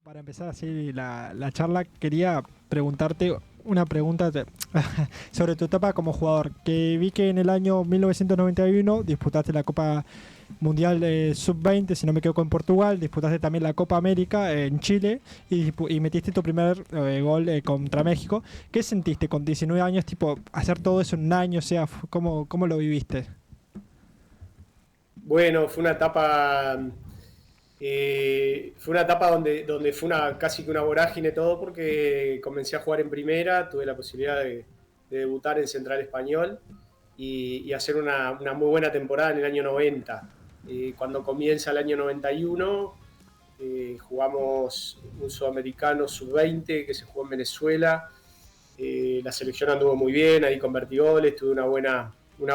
Para empezar así la charla, quería preguntarte una pregunta sobre tu etapa como jugador. Que vi que en el año 1991 disputaste la Copa Mundial Sub-20, si no me equivoco, en Portugal. Disputaste también la Copa América en Chile y metiste tu primer gol contra México. ¿Qué sentiste con 19 años, tipo, hacer todo eso en un año? O sea, ¿cómo lo viviste? Bueno, fue una etapa donde fue casi que una vorágine todo porque comencé a jugar en primera, tuve la posibilidad de debutar en Central Español y hacer una muy buena temporada en el año 90. Cuando comienza el año 91, jugamos un sudamericano sub-20 que se jugó en Venezuela. La selección anduvo muy bien, ahí convertí goles, tuve una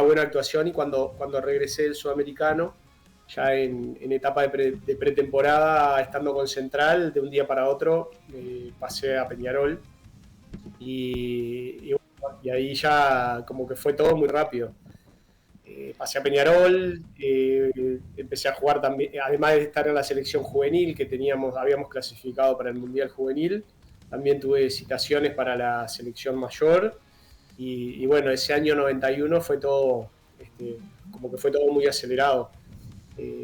buena actuación y cuando regresé del sudamericano, ya en etapa de pretemporada, estando con Central, de un día para otro pasé a Peñarol y ahí ya como que fue todo muy rápido. Pasé a Peñarol, empecé a jugar también, además de estar en la selección juvenil que habíamos clasificado para el Mundial Juvenil, también tuve citaciones para la selección mayor y bueno, ese año 91 fue todo, como que fue todo muy acelerado.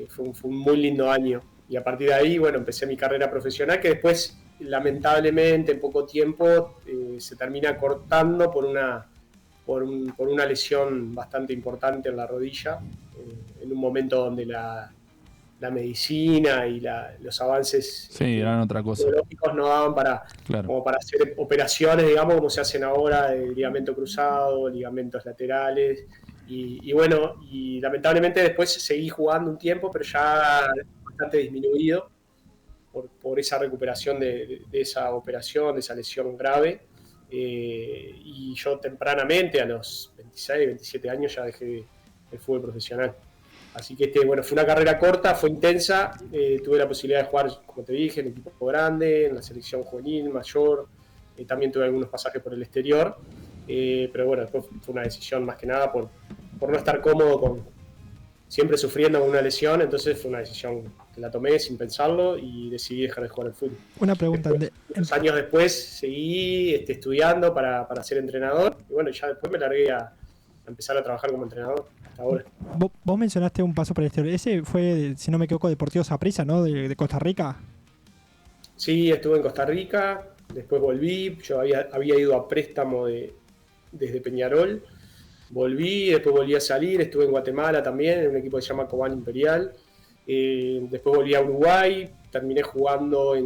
Fue un muy lindo año. Y a partir de ahí, bueno, empecé mi carrera profesional que después, lamentablemente, en poco tiempo se termina cortando por una lesión bastante importante en la rodilla, en un momento donde la medicina y los avances Sí, eran otra cosa. tecnológicos no daban Claro. como para hacer operaciones, digamos, como se hacen ahora, de ligamento cruzado, ligamentos laterales. Y bueno, y lamentablemente después seguí jugando un tiempo, pero ya bastante disminuido por esa recuperación de esa operación, de esa lesión grave. Y yo tempranamente, a los 26, 27 años, ya dejé el fútbol profesional. Así que bueno, fue una carrera corta, fue intensa, tuve la posibilidad de jugar, como te dije, en equipo grande, en la selección juvenil, mayor, también tuve algunos pasajes por el exterior, pero bueno, después fue una decisión más que nada por no estar cómodo siempre sufriendo con una lesión, entonces fue una decisión que la tomé sin pensarlo y decidí dejar de jugar al fútbol. Una pregunta. Después, unos años después, seguí estudiando para ser entrenador y bueno, ya después me largué a empezar a trabajar como entrenador hasta ahora. Vos mencionaste un paso por el exterior. Ese fue, si no me equivoco, Deportivo Saprissa, ¿no? De Costa Rica. Sí, estuve en Costa Rica, después volví, yo había ido a préstamo desde Peñarol, volví, después volví a salir, estuve en Guatemala también, en un equipo que se llama Cobán Imperial, después volví a Uruguay, terminé jugué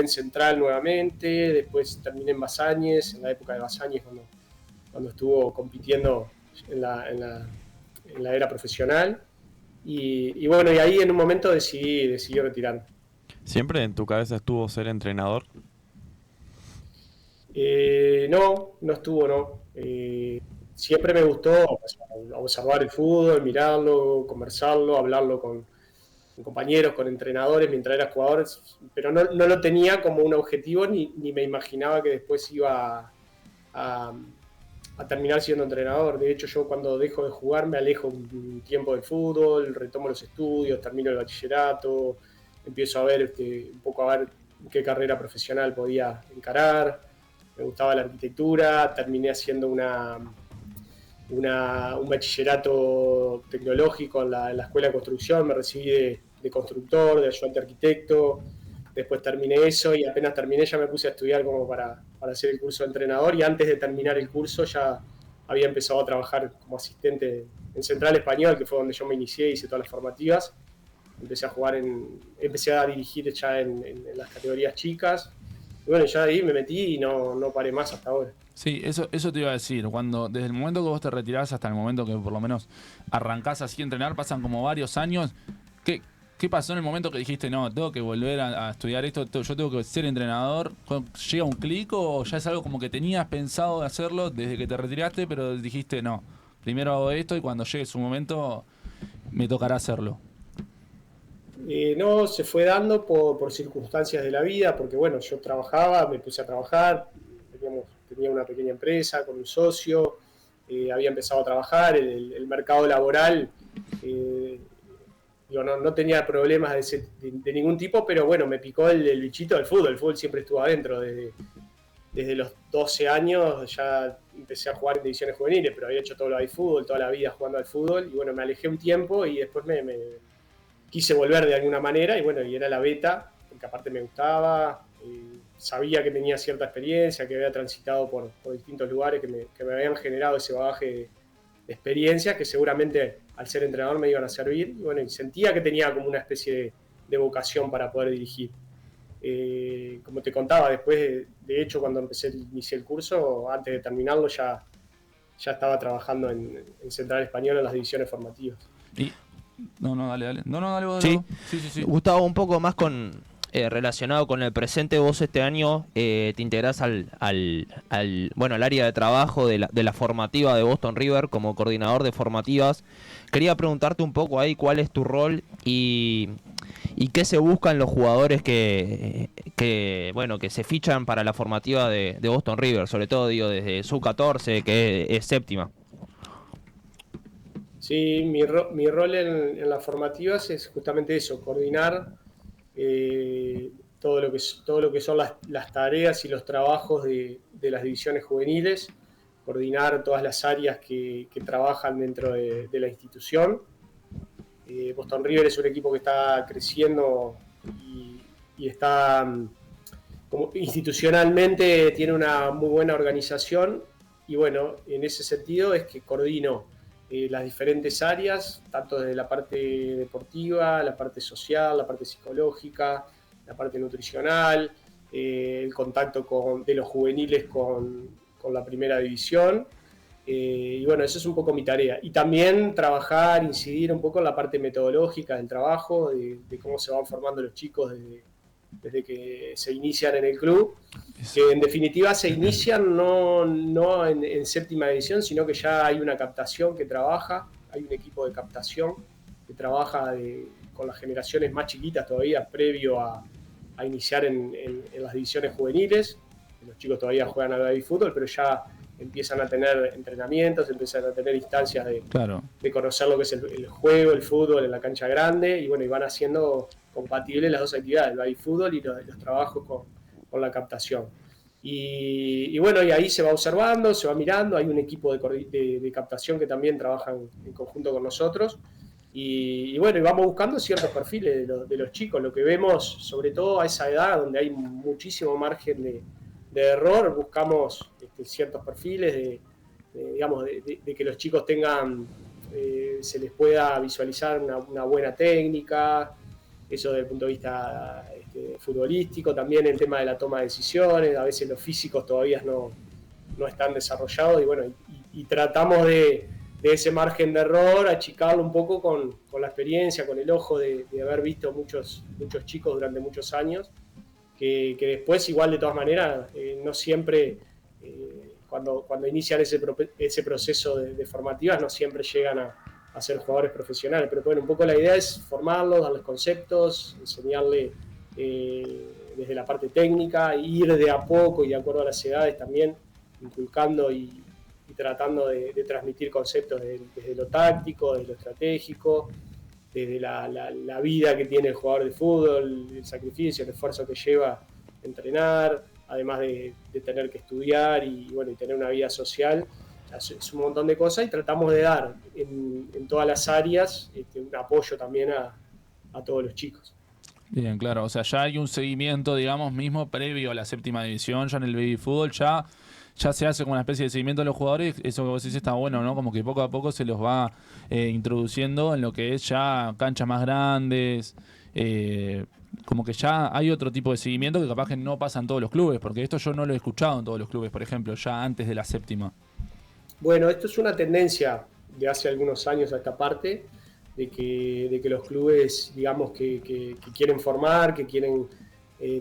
en Central nuevamente, después terminé en Basáñez, en la época de Basáñez cuando estuvo compitiendo en la era profesional, y bueno, y ahí en un momento decidí retirarme. ¿Siempre en tu cabeza estuvo ser entrenador? No estuvo, no. Siempre me gustó observar el fútbol, mirarlo, conversarlo, hablarlo con compañeros, con entrenadores mientras era jugador, pero no lo tenía como un objetivo ni me imaginaba que después iba a, a terminar siendo entrenador. De hecho, yo cuando dejo de jugar me alejo un tiempo del fútbol, retomo los estudios, termino el bachillerato, empiezo a ver un poco a ver qué carrera profesional podía encarar. Me gustaba la arquitectura, terminé haciendo un bachillerato tecnológico en la escuela de construcción, me recibí de constructor, de ayudante arquitecto, después terminé eso y apenas terminé ya me puse a estudiar como para hacer el curso de entrenador y antes de terminar el curso ya había empezado a trabajar como asistente en Central Español, que fue donde yo me inicié, hice todas las formativas, empecé a dirigir ya en las categorías chicas, y bueno, ya de ahí me metí y no paré más hasta ahora. Sí, eso te iba a decir. Desde el momento que vos te retirás hasta el momento que por lo menos arrancás así a entrenar, pasan como varios años. ¿Qué, qué pasó en el momento que dijiste, no, tengo que volver a estudiar esto, yo tengo que ser entrenador? ¿Llega un clic o ya es algo como que tenías pensado de hacerlo desde que te retiraste, pero dijiste, no, primero hago esto y cuando llegue su momento me tocará hacerlo? No, se fue dando por circunstancias de la vida, porque bueno, yo trabajaba, me puse a trabajar, tenía una pequeña empresa con un socio, había empezado a trabajar, el mercado laboral eh, digo, no tenía problemas de ningún tipo, pero bueno, me picó el bichito del fútbol. El fútbol siempre estuvo adentro. Desde los 12 años ya empecé a jugar en divisiones juveniles, pero había hecho todo lo de fútbol, toda la vida jugando al fútbol. Y bueno, me alejé un tiempo y después me quise volver de alguna manera. Y bueno, y era la beta, porque aparte me gustaba. Sabía que tenía cierta experiencia, que había transitado por distintos lugares que me habían generado ese bagaje de experiencias que seguramente al ser entrenador me iban a servir. Y bueno, y sentía que tenía como una especie de vocación para poder dirigir. Como te contaba, después, de hecho, cuando inicié el curso, antes de terminarlo, ya estaba trabajando en Central Español en las divisiones formativas. Y, dale. Dale vos. Sí. Sí. Gustavo, un poco más relacionado con el presente, vos este año te integrás al área de trabajo de la formativa de Boston River como coordinador de formativas. Quería preguntarte un poco ahí cuál es tu rol y qué se buscan los jugadores que se fichan para la formativa de Boston River, sobre todo digo desde sub-14, que es séptima. Sí, mi rol en las formativas es justamente eso, coordinar todo lo que son las tareas y los trabajos de las divisiones juveniles, coordinar todas las áreas que trabajan dentro de la institución. Boston River es un equipo que está creciendo y está como institucionalmente tiene una muy buena organización y bueno, en ese sentido es que coordino las diferentes áreas, tanto desde la parte deportiva, la parte social, la parte psicológica, la parte nutricional, el contacto de los juveniles con la primera división. Y bueno, eso es un poco mi tarea. Y también trabajar, incidir un poco en la parte metodológica del trabajo, de cómo se van formando los chicos desde que se inician en el club, que en definitiva se inician no en séptima división, sino que ya hay una captación que trabaja, hay un equipo de captación que trabaja con las generaciones más chiquitas todavía, previo a iniciar en las divisiones juveniles. Los chicos todavía juegan al baby fútbol, pero ya empiezan a tener entrenamientos, empiezan a tener instancias de conocer lo que es el juego, el fútbol en la cancha grande, y bueno, y van haciendo compatibles las dos actividades, el baby fútbol y los trabajos con la captación. Y bueno, y ahí se va observando, se va mirando, hay un equipo de captación que también trabaja en conjunto con nosotros, y bueno, y vamos buscando ciertos perfiles de los chicos, lo que vemos, sobre todo a esa edad, donde hay muchísimo margen de error, buscamos ciertos perfiles de que los chicos tengan, se les pueda visualizar una buena técnica, eso desde el punto de vista futbolístico, también el tema de la toma de decisiones, a veces los físicos todavía no están desarrollados, y bueno, y tratamos de ese margen de error achicarlo un poco con la experiencia, con el ojo de haber visto muchos chicos durante muchos años, que después igual de todas maneras no siempre cuando inician ese proceso de formativas no siempre llegan a ser jugadores profesionales, pero bueno, un poco la idea es formarlos, darles conceptos, enseñarles desde la parte técnica, ir de a poco y de acuerdo a las edades también inculcando y tratando de transmitir conceptos desde lo táctico, desde lo estratégico, desde la vida que tiene el jugador de fútbol, el sacrificio, el esfuerzo que lleva a entrenar, además de tener que estudiar y tener una vida social. Es un montón de cosas y tratamos de dar en todas las áreas un apoyo también a todos los chicos. Bien, claro, o sea, ya hay un seguimiento, digamos, mismo previo a la séptima división, ya en el baby fútbol, ya se hace como una especie de seguimiento de los jugadores. Eso que vos decís está bueno, ¿no? Como que poco a poco se los va introduciendo en lo que es ya canchas más grandes, como que ya hay otro tipo de seguimiento que capaz que no pasa en todos los clubes, porque esto yo no lo he escuchado en todos los clubes, por ejemplo, ya antes de la séptima. Bueno, esto es una tendencia de hace algunos años a esta parte, de que los clubes, digamos, que quieren formar, que quieren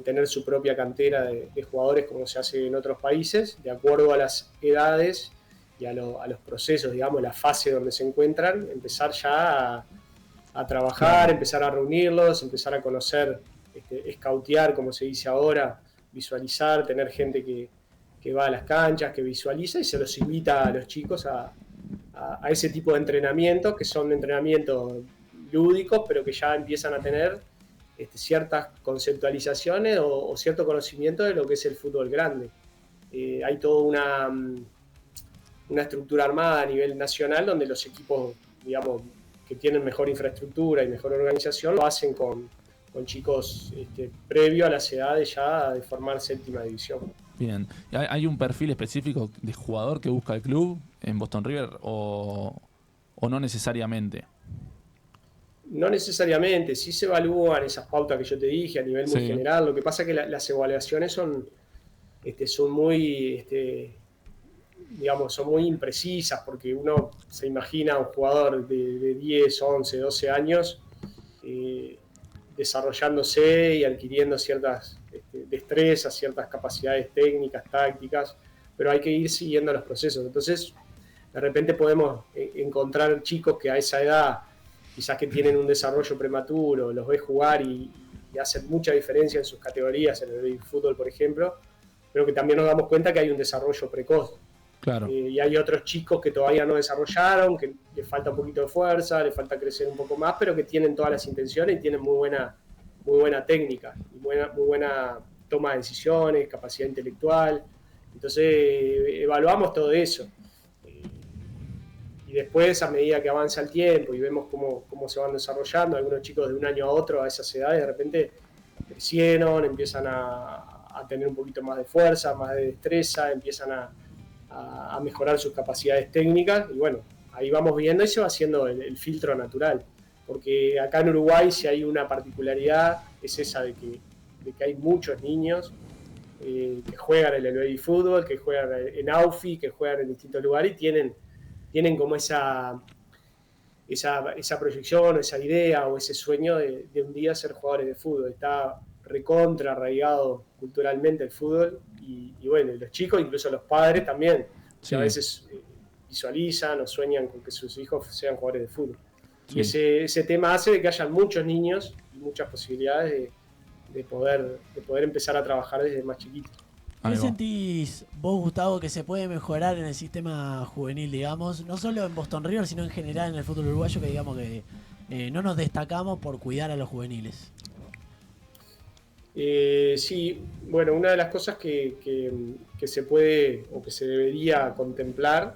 tener su propia cantera de jugadores como se hace en otros países, de acuerdo a las edades y a los procesos, digamos, la fase donde se encuentran, empezar ya a trabajar, empezar a reunirlos, empezar a conocer, escautear, como se dice ahora, visualizar, tener gente que va a las canchas, que visualiza y se los invita a los chicos a ese tipo de entrenamientos, que son entrenamientos lúdicos, pero que ya empiezan a tener ciertas conceptualizaciones o cierto conocimiento de lo que es el fútbol grande. Hay toda una estructura armada a nivel nacional donde los equipos, digamos, que tienen mejor infraestructura y mejor organización, lo hacen con chicos previo a las edades ya de formar séptima división. Bien. ¿Hay un perfil específico de jugador que busca el club en Boston River o no necesariamente? No necesariamente, sí se evalúan esas pautas que yo te dije a nivel muy general. Lo que pasa es que las evaluaciones son muy, digamos, son muy imprecisas, porque uno se imagina a un jugador de 10, 11, 12 años desarrollándose y adquiriendo ciertas destrezas, ciertas capacidades técnicas, tácticas, pero hay que ir siguiendo los procesos. Entonces, de repente podemos encontrar chicos que a esa edad, quizás que tienen un desarrollo prematuro, los ves jugar y hacen mucha diferencia en sus categorías, en el fútbol, por ejemplo, pero que también nos damos cuenta que hay un desarrollo precoz. Claro. Y hay otros chicos que todavía no desarrollaron, que les falta un poquito de fuerza, les falta crecer un poco más, pero que tienen todas las intenciones y tienen muy buena técnica, y muy buena toma de decisiones, capacidad intelectual. Entonces evaluamos todo eso. Y después, a medida que avanza el tiempo y vemos cómo se van desarrollando, algunos chicos de un año a otro a esas edades de repente crecieron, empiezan a tener un poquito más de fuerza, más de destreza, empiezan a mejorar sus capacidades técnicas, y bueno, ahí vamos viendo y se va haciendo el filtro natural, porque acá en Uruguay si hay una particularidad es esa de que hay muchos niños que juegan en el baby fútbol, que juegan en AUFI, que juegan en distintos lugares y tienen como esa proyección, esa idea o ese sueño de un día ser jugadores de fútbol. Está recontra arraigado culturalmente el fútbol y bueno, los chicos, incluso los padres también, Sí. que a veces visualizan o sueñan con que sus hijos sean jugadores de fútbol. Sí. Y ese tema hace de que haya muchos niños y muchas posibilidades de poder empezar a trabajar desde más chiquitos. ¿Qué sentís vos, Gustavo, que se puede mejorar en el sistema juvenil, digamos? No solo en Boston River, sino en general en el fútbol uruguayo, que digamos que no nos destacamos por cuidar a los juveniles. Sí, bueno, una de las cosas que se puede o que se debería contemplar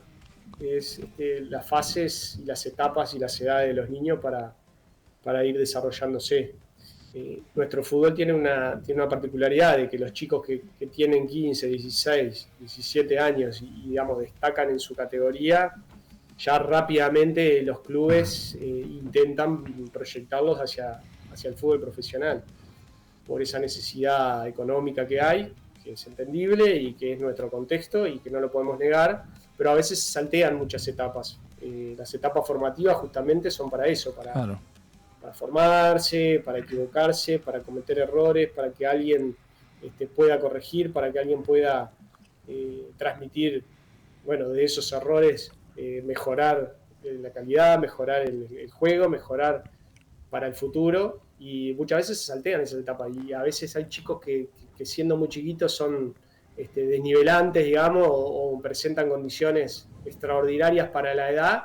es las fases y las etapas y las edades de los niños para ir desarrollándose. Nuestro fútbol tiene una particularidad de que los chicos que tienen 15, 16, 17 años y digamos destacan en su categoría, ya rápidamente los clubes intentan proyectarlos hacia el fútbol profesional, por esa necesidad económica que hay, que es entendible y que es nuestro contexto y que no lo podemos negar, pero a veces saltean muchas etapas. Las etapas formativas justamente son para eso, para formarse, para equivocarse, para cometer errores, para que alguien pueda corregir, para que alguien pueda transmitir, bueno, de esos errores, mejorar la calidad, mejorar el juego, mejorar para el futuro, y muchas veces se saltean esas etapas, y a veces hay chicos que siendo muy chiquitos son desnivelantes, digamos, o presentan condiciones extraordinarias para la edad,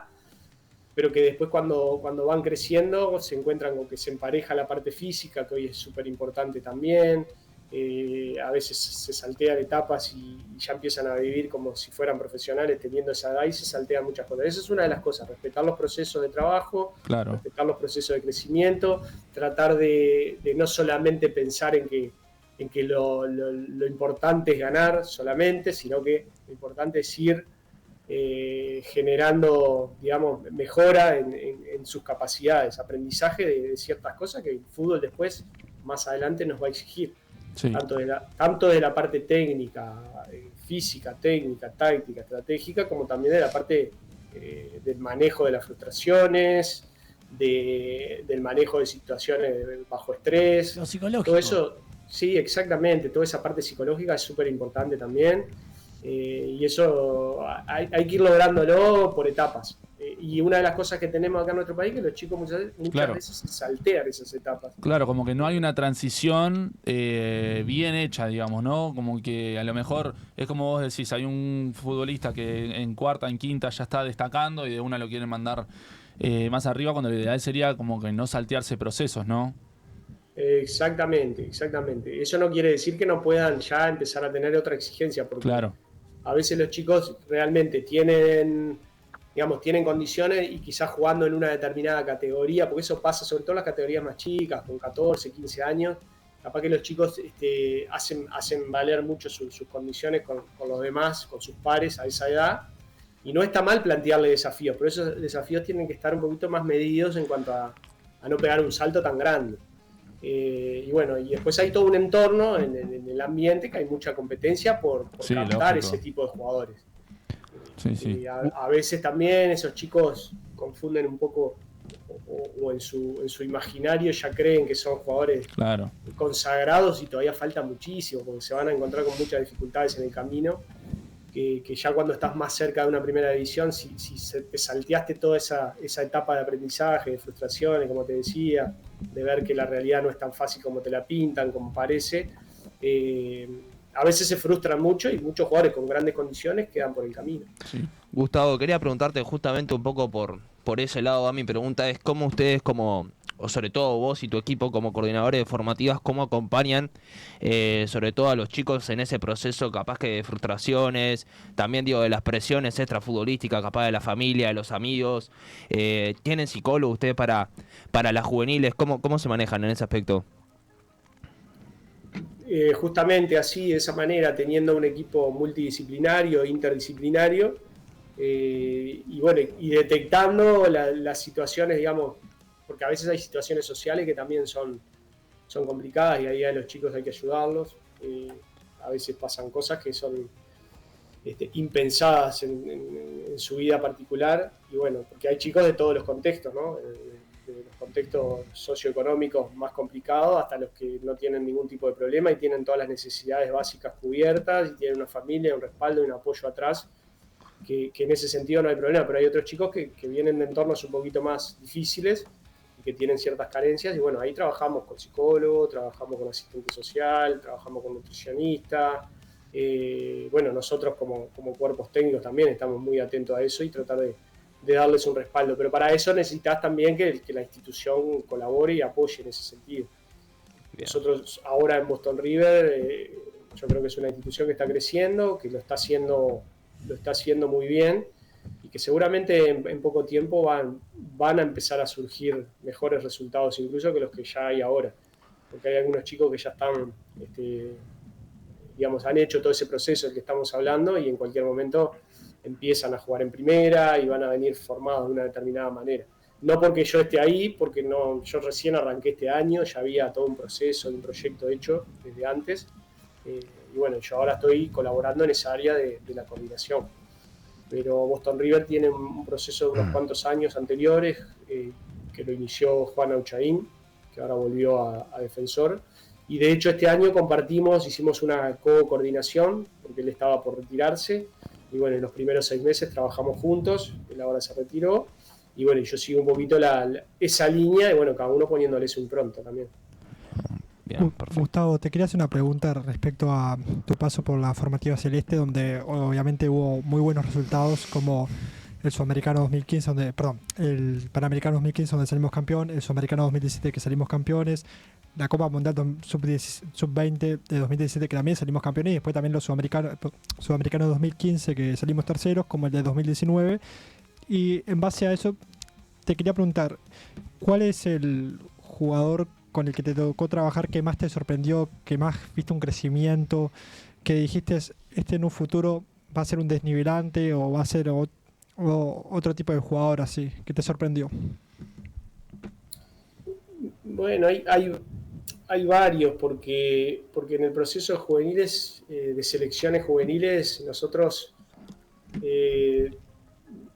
pero que después cuando van creciendo se encuentran con que se empareja la parte física, que hoy es súper importante también. A veces se saltean etapas y ya empiezan a vivir como si fueran profesionales teniendo esa edad y se saltean muchas cosas. Esa es una de las cosas, respetar los procesos de trabajo, respetar los procesos de crecimiento, tratar de no solamente pensar en que lo importante es ganar solamente, sino que lo importante es ir generando, digamos, mejora en sus capacidades, aprendizaje de ciertas cosas que el fútbol después, más adelante, nos va a exigir. Sí. Tanto de la parte técnica, física, técnica, táctica, estratégica, como también de la parte del manejo de las frustraciones, del manejo de situaciones bajo estrés. Lo psicológico. Todo eso, sí, exactamente, toda esa parte psicológica es súper importante también. Y eso hay que ir lográndolo por etapas. Y una de las cosas que tenemos acá en nuestro país es que los chicos muchas veces saltean esas etapas. Claro, como que no hay una transición bien hecha, digamos, ¿no? Como que a lo mejor es como vos decís, hay un futbolista que en cuarta, en quinta ya está destacando y de una lo quieren mandar más arriba, cuando lo ideal sería como que no saltearse procesos, ¿no? Exactamente, exactamente. Eso no quiere decir que no puedan ya empezar a tener otra exigencia, porque Claro, a veces los chicos realmente tienen, digamos, tienen condiciones y quizás jugando en una determinada categoría, porque eso pasa sobre todo en las categorías más chicas, con 14, 15 años, capaz que los chicos hacen valer mucho sus condiciones con los demás, con sus pares a esa edad, y no está mal plantearle desafíos, pero esos desafíos tienen que estar un poquito más medidos en cuanto a no pegar un salto tan grande. Y bueno, y después hay todo un entorno en el ambiente que hay mucha competencia por Sí, captar lógico. ese tipo de jugadores. Sí, sí. Y a veces también esos chicos confunden un poco o en su imaginario ya creen que son jugadores Claro. consagrados y todavía falta muchísimo, porque se van a encontrar con muchas dificultades en el camino, que ya cuando estás más cerca de una primera división, si te salteaste toda esa etapa de aprendizaje, de frustraciones, como te decía, de ver que la realidad no es tan fácil como te la pintan, como parece, a veces se frustran mucho y muchos jugadores con grandes condiciones quedan por el camino. Sí. Gustavo, quería preguntarte justamente un poco por ese lado. Mi pregunta es cómo ustedes o sobre todo vos y tu equipo como coordinadores de formativas, cómo acompañan sobre todo a los chicos en ese proceso capaz que de frustraciones, también digo de las presiones extrafutbolísticas, capaz de la familia, de los amigos. ¿Tienen psicólogo ustedes para las juveniles? ¿Cómo se manejan en ese aspecto? Justamente así, de esa manera, teniendo un equipo multidisciplinario, interdisciplinario, y bueno, y detectando las situaciones, digamos, porque a veces hay situaciones sociales que también son complicadas y ahí a los chicos hay que ayudarlos. A veces pasan cosas que son impensadas en su vida particular, y bueno, porque hay chicos de todos los contextos, ¿no? De los contextos socioeconómicos más complicados hasta los que no tienen ningún tipo de problema y tienen todas las necesidades básicas cubiertas y tienen una familia, un respaldo y un apoyo atrás, que en ese sentido no hay problema, pero hay otros chicos que vienen de entornos un poquito más difíciles y que tienen ciertas carencias, y bueno, ahí trabajamos con psicólogo, trabajamos con asistente social, trabajamos con nutricionista. Bueno, nosotros como cuerpos técnicos también estamos muy atentos a eso y tratar de darles un respaldo, pero para eso necesitas también que la institución colabore y apoye en ese sentido. Bien. Nosotros ahora en Boston River, yo creo que es una institución que está creciendo, que lo está haciendo muy bien y que seguramente en poco tiempo van a empezar a surgir mejores resultados incluso que los que ya hay ahora, porque hay algunos chicos que ya están, digamos, han hecho todo ese proceso del que estamos hablando y en cualquier momento empiezan a jugar en primera y van a venir formados de una determinada manera. No porque yo esté ahí, porque no, yo recién arranqué este año, ya había todo un proceso, un proyecto hecho desde antes, y bueno, yo ahora estoy colaborando en esa área de la coordinación. Pero Boston River tiene un proceso de unos cuantos años anteriores, que lo inició Juan Auchaín, que ahora volvió a Defensor, y de hecho este año hicimos una coordinación, porque él estaba por retirarse, y bueno, en los primeros 6 meses trabajamos juntos, él ahora se retiró, y bueno, yo sigo un poquito esa línea, y bueno, cada uno poniéndole su impronta también. Bien, perfecto. Gustavo, te quería hacer una pregunta respecto a tu paso por la formativa celeste, donde obviamente hubo muy buenos resultados, como el Sudamericano 2015, el Panamericano 2015 donde salimos campeón, el Sudamericano 2017 que salimos campeones, la Copa Mundial Sub-20 de 2017 que también salimos campeones, y después también los Sudamericanos 2015 que salimos terceros, como el de 2019. Y en base a eso, te quería preguntar, ¿cuál es el jugador con el que te tocó trabajar que más te sorprendió, que más viste un crecimiento, que dijiste, este en un futuro va a ser un desnivelante o va a ser otro tipo de jugador así, que te sorprendió? Bueno, hay varios, porque en el proceso de juveniles, de selecciones juveniles, nosotros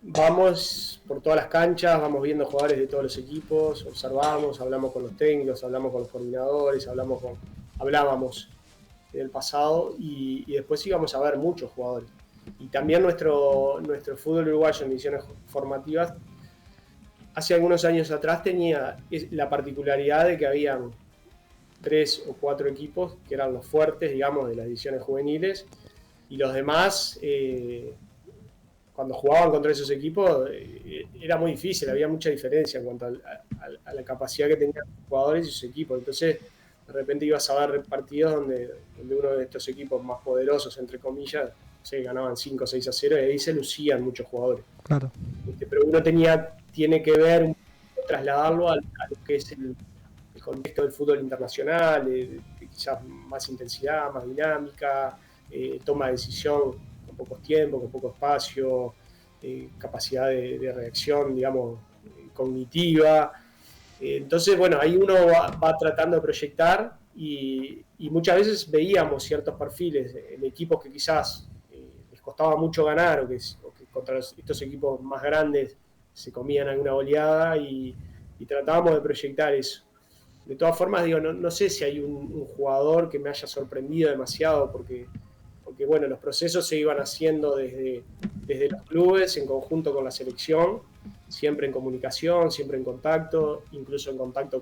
vamos por todas las canchas, vamos viendo jugadores de todos los equipos, observamos, hablamos con los técnicos, hablamos con los coordinadores, hablábamos del pasado y después íbamos a ver muchos jugadores. Y también nuestro fútbol uruguayo en divisiones formativas, hace algunos años atrás tenía la particularidad de que habían 3 o 4 equipos que eran los fuertes, digamos, de las divisiones juveniles, y los demás cuando jugaban contra esos equipos era muy difícil, había mucha diferencia en cuanto a la capacidad que tenían los jugadores y sus equipos. Entonces, de repente ibas a ver partidos donde uno de estos equipos más poderosos, entre comillas, ganaban 5 o 6-0 y ahí se lucían muchos jugadores. Claro. Pero uno tiene que ver, trasladarlo a lo que es el contexto del fútbol internacional, de quizás más intensidad, más dinámica, toma de decisión con pocos tiempos, con poco espacio, capacidad de reacción, digamos, cognitiva. Entonces, bueno, ahí uno va tratando de proyectar y muchas veces veíamos ciertos perfiles en equipos que quizás les costaba mucho ganar o que contra estos equipos más grandes se comían alguna goleada y tratábamos de proyectar eso. De todas formas, digo, no sé si hay un jugador que me haya sorprendido demasiado porque bueno, los procesos se iban haciendo desde los clubes en conjunto con la selección, siempre en comunicación, siempre en contacto, incluso en contacto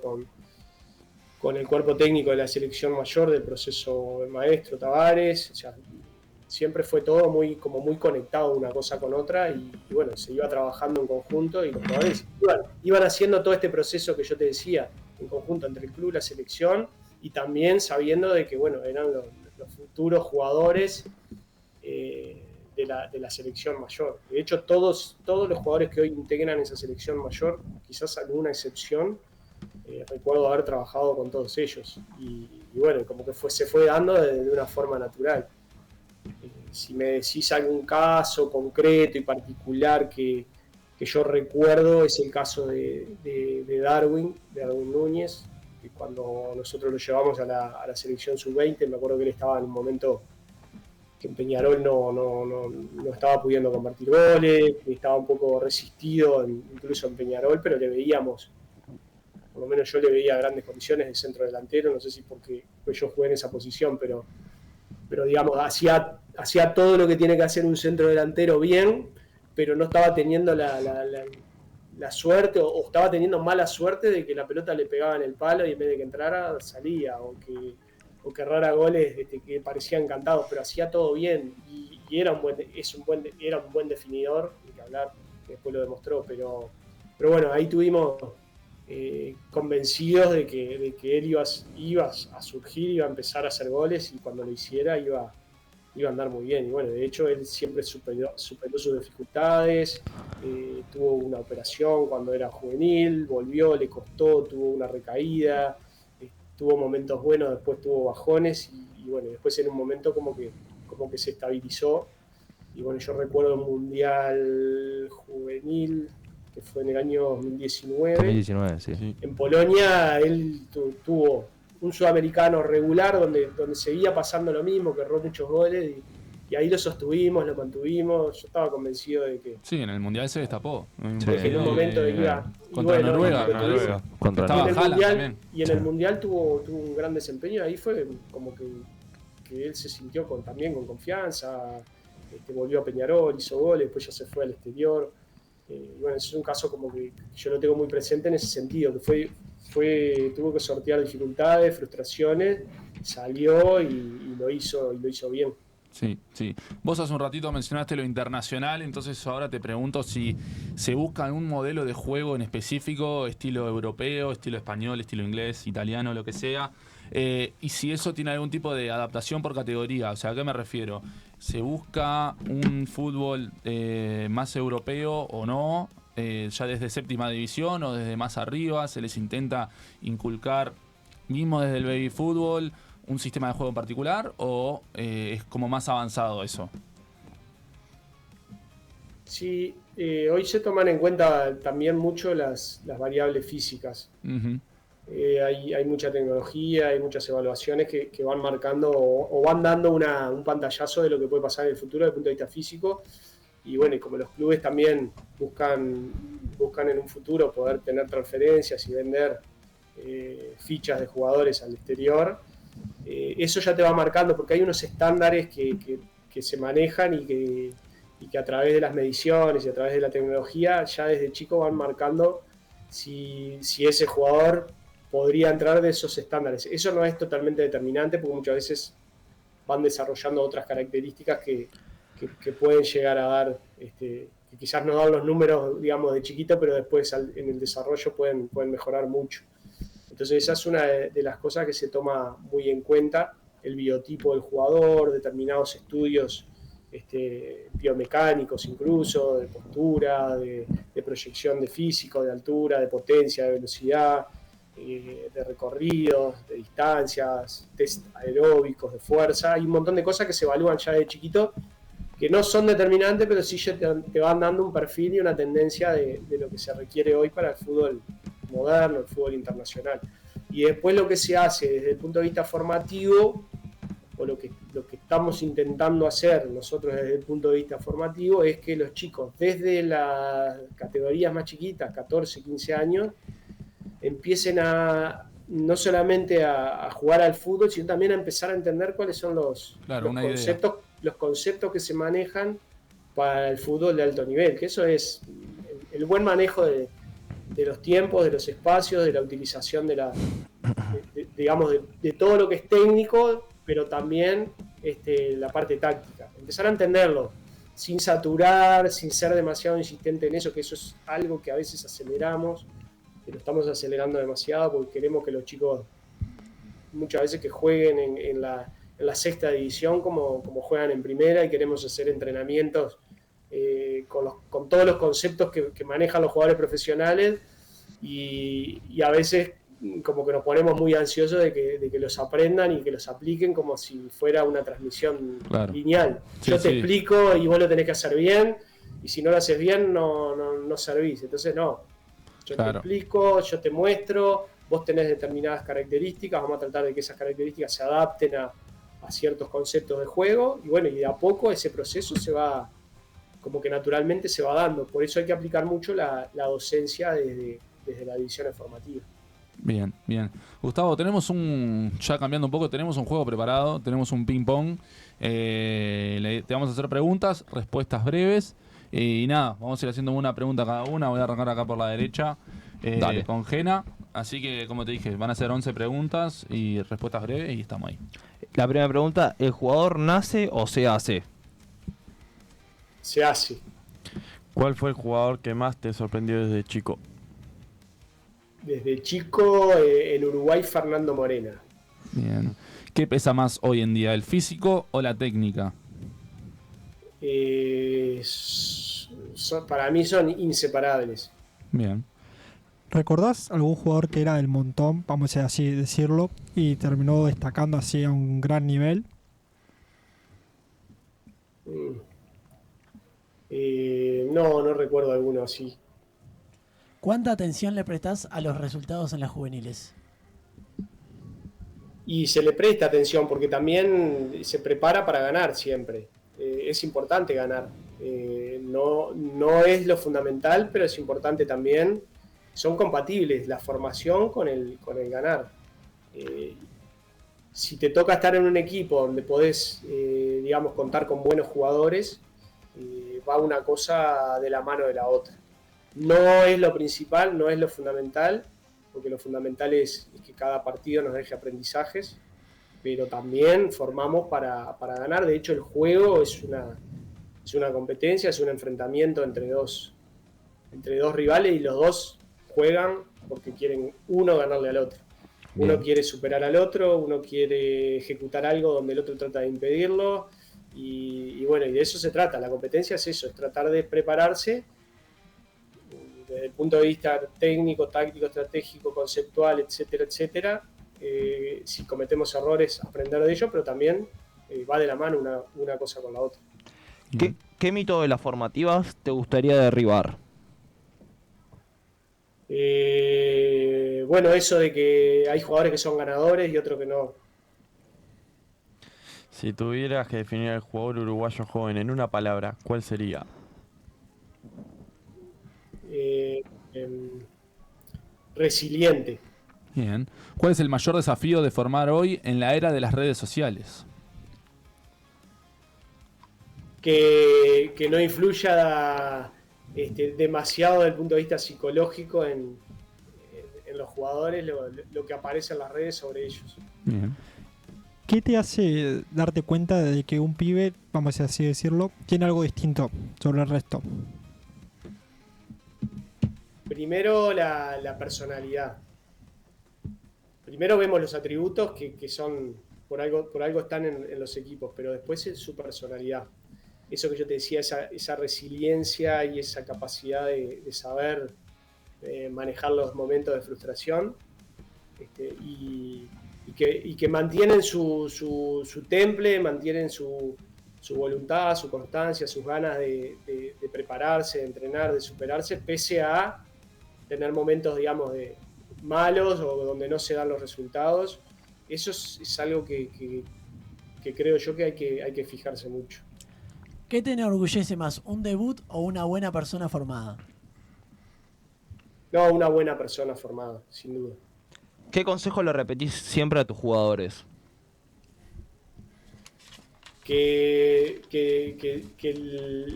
con el cuerpo técnico de la selección mayor del proceso del maestro Tavares. O sea, siempre fue todo muy conectado una cosa con otra y bueno, se iba trabajando en conjunto y los jugadores iban haciendo todo este proceso que yo te decía, en conjunto entre el club y la selección y también sabiendo de que bueno, eran los futuros jugadores de la selección mayor. De hecho, todos los jugadores que hoy integran esa selección mayor, quizás alguna excepción, recuerdo haber trabajado con todos ellos y bueno, como que se fue dando de una forma natural. Si me decís algún caso concreto y particular que yo recuerdo, es el caso de Darwin Núñez, que cuando nosotros lo llevamos a la selección sub-20, me acuerdo que él estaba en un momento que en Peñarol no estaba pudiendo convertir goles, que estaba un poco resistido incluso en Peñarol, pero le veíamos, por lo menos yo le veía grandes condiciones de centro delantero, no sé si porque yo jugué en esa posición, pero digamos, hacía todo lo que tiene que hacer un centro delantero bien, pero no estaba teniendo la suerte, o estaba teniendo mala suerte de que la pelota le pegaba en el palo y en vez de que entrara, salía, o que errara goles que parecían encantados, pero hacía todo bien, y era un buen definidor, hay que hablar, que después lo demostró, pero bueno, ahí tuvimos convencidos de que él iba a surgir, iba a empezar a hacer goles y cuando lo hiciera iba a andar muy bien. Y bueno, de hecho él siempre superó sus dificultades, tuvo una operación cuando era juvenil, volvió, le costó, tuvo una recaída, tuvo momentos buenos, después tuvo bajones y bueno, después en un momento como que se estabilizó. Y bueno, yo recuerdo un mundial juvenil que fue en el año 2019. 2019, sí. En Polonia él tuvo un sudamericano regular donde seguía pasando lo mismo, que erró muchos goles y ahí lo sostuvimos, lo mantuvimos. Yo estaba convencido de que sí, en el mundial se destapó. Sí. en un momento de que iba contra Noruega. Contra Estaba en el Haaland mundial, también. y en el mundial tuvo un gran desempeño. Ahí fue como que él se sintió también con confianza, volvió a Peñarol, hizo goles, después ya se fue al exterior. Y bueno, ese es un caso como que yo lo tengo muy presente en ese sentido, que tuvo que sortear dificultades, frustraciones, salió y lo hizo bien. Sí. Vos hace un ratito mencionaste lo internacional, entonces ahora te pregunto si se busca algún modelo de juego en específico, estilo europeo, estilo español, estilo inglés, italiano, lo que sea, y si eso tiene algún tipo de adaptación por categoría. O sea, ¿a qué me refiero? ¿Se busca un fútbol más europeo o no? Ya desde séptima división o desde más arriba, ¿se les intenta inculcar mismo desde el baby fútbol un sistema de juego en particular o es como más avanzado eso? Sí, hoy se toman en cuenta también mucho las variables físicas. Uh-huh. Hay mucha tecnología, hay muchas evaluaciones que van marcando o van dando un pantallazo de lo que puede pasar en el futuro desde el punto de vista físico. Y bueno, y como los clubes también buscan en un futuro poder tener transferencias y vender fichas de jugadores al exterior, eso ya te va marcando, porque hay unos estándares que se manejan y que a través de las mediciones y a través de la tecnología ya desde chico van marcando si ese jugador podría entrar de esos estándares. Eso no es totalmente determinante porque muchas veces van desarrollando otras características que que pueden llegar a dar, que quizás no dan los números, digamos, de chiquito, pero después en el desarrollo pueden mejorar mucho. Entonces esa es una de las cosas que se toma muy en cuenta, el biotipo del jugador, determinados estudios biomecánicos incluso, de postura, de proyección de físico, de altura, de potencia, de velocidad, de recorridos, de distancias, test aeróbicos, de fuerza. Hay un montón de cosas que se evalúan ya de chiquito, que no son determinantes, pero sí te van dando un perfil y una tendencia de lo que se requiere hoy para el fútbol moderno, el fútbol internacional. Y después lo que se hace desde el punto de vista formativo, o lo que estamos intentando hacer nosotros desde el punto de vista formativo, es que los chicos desde las categorías más chiquitas, 14, 15 años, empiecen no solamente a jugar al fútbol, sino también a empezar a entender cuáles son los conceptos que se manejan para el fútbol de alto nivel, que eso es el buen manejo de los tiempos, de los espacios, de la utilización digamos, de todo lo que es técnico, pero también la parte táctica. Empezar a entenderlo, sin saturar, sin ser demasiado insistente en eso, que eso es algo que a veces aceleramos, que lo estamos acelerando demasiado porque queremos que los chicos muchas veces que jueguen en la sexta división como juegan en primera, y queremos hacer entrenamientos con todos los conceptos que manejan los jugadores profesionales, y a veces como que nos ponemos muy ansiosos de que los aprendan y que los apliquen como si fuera una transmisión lineal. Sí, yo te explico y vos lo tenés que hacer bien, y si no lo haces bien no servís. Entonces no, yo te explico, yo te muestro, vos tenés determinadas características, vamos a tratar de que esas características se adapten a ciertos conceptos de juego, y bueno, y de a poco ese proceso se va, como que naturalmente se va dando. Por eso hay que aplicar mucho la docencia desde las divisiones formativas. Bien, bien. Gustavo, ya cambiando un poco, tenemos un juego preparado, tenemos un ping-pong. Te vamos a hacer preguntas, respuestas breves. Y nada, vamos a ir haciendo una pregunta cada una. Voy a arrancar acá por la derecha con Gena. Así que, como te dije, van a ser 11 preguntas y respuestas breves y estamos ahí. La primera pregunta, ¿el jugador nace o se hace? Se hace. ¿Cuál fue el jugador que más te sorprendió desde chico? Desde chico, en Uruguay, Fernando Morena. Bien. ¿Qué pesa más hoy en día, el físico o la técnica? Para mí son inseparables. Bien. ¿Recordás algún jugador que era del montón, vamos a así decirlo, y terminó destacando así a un gran nivel? No recuerdo alguno así. ¿Cuánta atención le prestás a los resultados en las juveniles? Y se le presta atención porque también se prepara para ganar siempre. Es importante ganar. No es lo fundamental, pero es importante también. Son compatibles la formación con el ganar. Si te toca estar en un equipo donde podés, digamos, contar con buenos jugadores, va una cosa de la mano de la otra. No es lo principal, no es lo fundamental, porque lo fundamental es que cada partido nos deje aprendizajes, pero también formamos para ganar. De hecho, el juego es una competencia, es un enfrentamiento entre dos rivales, y los dos juegan porque quieren uno ganarle al otro. Uno Bien. quiere superar al otro, uno quiere ejecutar algo donde el otro trata de impedirlo, y bueno, y de eso se trata. La competencia es eso, es tratar de prepararse desde el punto de vista técnico, táctico, estratégico, conceptual, etcétera, etcétera. Si cometemos errores, aprender de ellos, pero también va de la mano una cosa con la otra. ¿Qué mito de las formativas te gustaría derribar? Bueno, eso de que hay jugadores que son ganadores y otros que no. Si tuvieras que definir al jugador uruguayo joven en una palabra, ¿cuál sería? Resiliente. Bien. ¿Cuál es el mayor desafío de formar hoy en la era de las redes sociales? Que no influya demasiado desde el punto de vista psicológico en los jugadores lo que aparece en las redes sobre ellos. Bien. ¿Qué te hace darte cuenta de que un pibe, vamos a así decirlo, tiene algo distinto sobre el resto? Primero la personalidad. Primero vemos los atributos que son, por algo están en los equipos, pero después es su personalidad. Eso que yo te decía, esa resiliencia y esa capacidad de saber manejar los momentos de frustración, y que mantienen su temple, mantienen su voluntad, su constancia, sus ganas de prepararse, de entrenar, de superarse, pese a tener momentos, digamos, de malos o donde no se dan los resultados. Eso es algo que creo yo que hay que fijarse mucho. ¿Qué te enorgullece más, un debut o una buena persona formada? No, una buena persona formada, sin duda. ¿Qué consejo le repetís siempre a tus jugadores? Que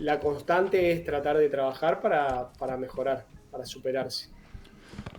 la constante es tratar de trabajar para mejorar, para superarse.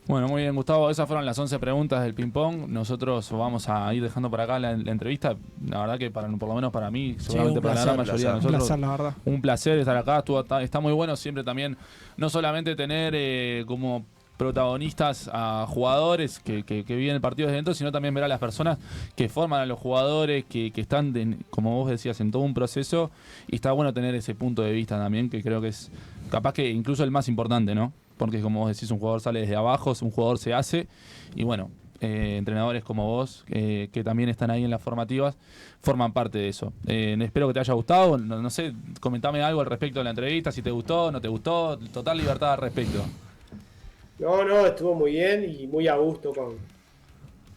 Bueno, muy bien, Gustavo. Esas fueron las 11 preguntas del ping-pong. Nosotros vamos a ir dejando por acá la entrevista. La verdad que por lo menos para mí, seguramente un para la gran placer, mayoría de Un nosotros, placer, la verdad. un placer estar acá. Está muy bueno siempre también, no solamente tener como protagonistas a jugadores que viven el partido desde dentro, sino también ver a las personas que forman a los jugadores, que están, como vos decías, en todo un proceso. Y está bueno tener ese punto de vista también, que creo que es capaz que incluso el más importante, ¿no? Porque como vos decís, un jugador sale desde abajo, un jugador se hace. Y bueno, entrenadores como vos, que también están ahí en las formativas, forman parte de eso. Espero que te haya gustado. No sé, comentame algo al respecto de la entrevista, si te gustó, no te gustó. Total libertad al respecto. No, estuvo muy bien y muy a gusto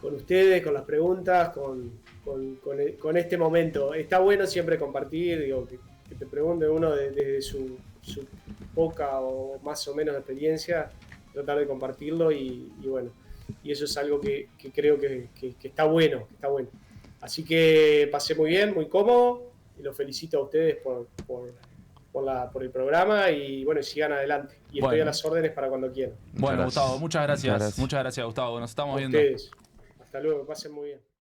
con ustedes, con las preguntas, con este momento. Está bueno siempre compartir, digo, que te pregunte uno desde su poca o más o menos experiencia, tratar de compartirlo y bueno, y eso es algo que creo que está bueno, Así que pasé muy bien, muy cómodo y los felicito a ustedes por el programa y bueno, sigan adelante. Y estoy Bueno. a las órdenes para cuando quieran. Bueno, Gracias. Gustavo, muchas gracias. Muchas gracias. Muchas gracias, Gustavo. Nos estamos A viendo. ustedes. Hasta luego, pasen muy bien.